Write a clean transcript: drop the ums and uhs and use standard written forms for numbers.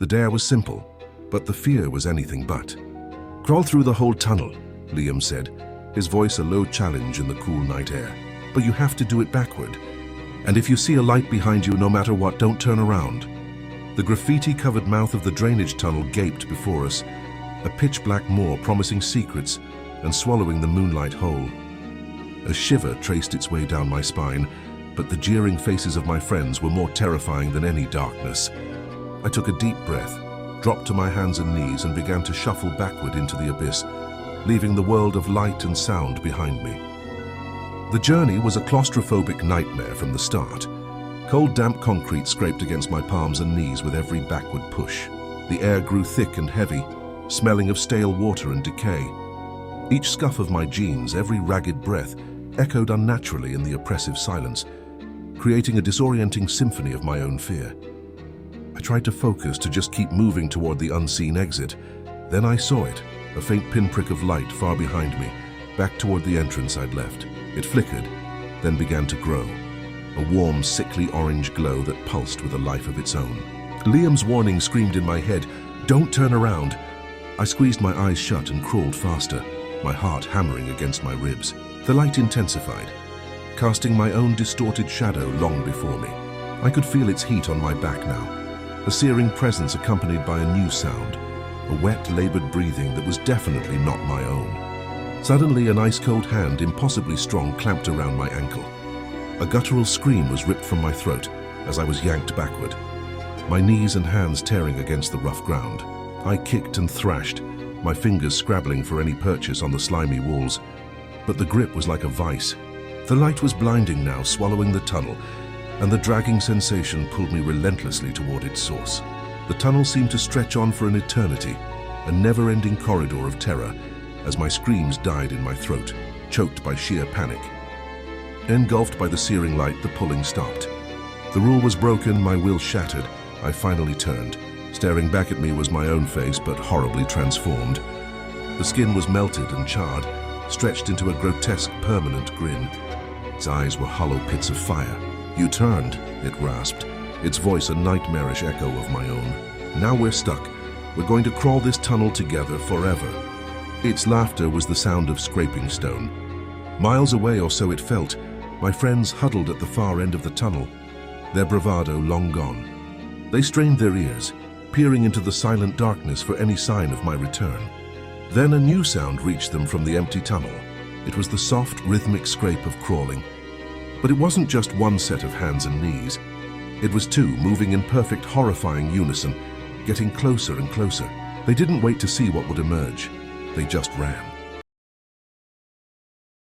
The dare was simple, but the fear was anything but. "Crawl through the whole tunnel," Liam said, his voice a low challenge in the cool night air. "But you have to do it backward. And if you see a light behind you, no matter what, don't turn around." The graffiti-covered mouth of the drainage tunnel gaped before us, a pitch-black maw promising secrets and swallowing the moonlight whole. A shiver traced its way down my spine, but the jeering faces of my friends were more terrifying than any darkness. I took a deep breath, dropped to my hands and knees, and began to shuffle backward into the abyss, leaving the world of light and sound behind me. The journey was a claustrophobic nightmare from the start. Cold, damp concrete scraped against my palms and knees with every backward push. The air grew thick and heavy, smelling of stale water and decay. Each scuff of my jeans, every ragged breath, echoed unnaturally in the oppressive silence, creating a disorienting symphony of my own fear. I tried to focus, to just keep moving toward the unseen exit. Then I saw it, a faint pinprick of light far behind me, back toward the entrance I'd left. It flickered, then began to grow, a warm, sickly orange glow that pulsed with a life of its own. Liam's warning screamed in my head, "Don't turn around." I squeezed my eyes shut and crawled faster, my heart hammering against my ribs. The light intensified, casting my own distorted shadow long before me. I could feel its heat on my back now, a searing presence accompanied by a new sound, a wet, labored breathing that was definitely not my own. Suddenly, an ice-cold hand, impossibly strong, clamped around my ankle. A guttural scream was ripped from my throat as I was yanked backward, my knees and hands tearing against the rough ground. I kicked and thrashed, my fingers scrabbling for any purchase on the slimy walls, but the grip was like a vice. The light was blinding now, swallowing the tunnel, and the dragging sensation pulled me relentlessly toward its source. The tunnel seemed to stretch on for an eternity, a never-ending corridor of terror, as my screams died in my throat, choked by sheer panic. Engulfed by the searing light, the pulling stopped. The rule was broken, my will shattered. I finally turned. Staring back at me was my own face, but horribly transformed. The skin was melted and charred, stretched into a grotesque, permanent grin. Its eyes were hollow pits of fire. "You turned," it rasped, its voice a nightmarish echo of my own. "Now we're stuck. We're going to crawl this tunnel together forever." Its laughter was the sound of scraping stone. Miles away, or so it felt, my friends huddled at the far end of the tunnel, their bravado long gone. They strained their ears, peering into the silent darkness for any sign of my return. Then a new sound reached them from the empty tunnel. It was the soft, rhythmic scrape of crawling. But it wasn't just one set of hands and knees. It was two, moving in perfect, horrifying unison, getting closer and closer. They didn't wait to see what would emerge. They just ran.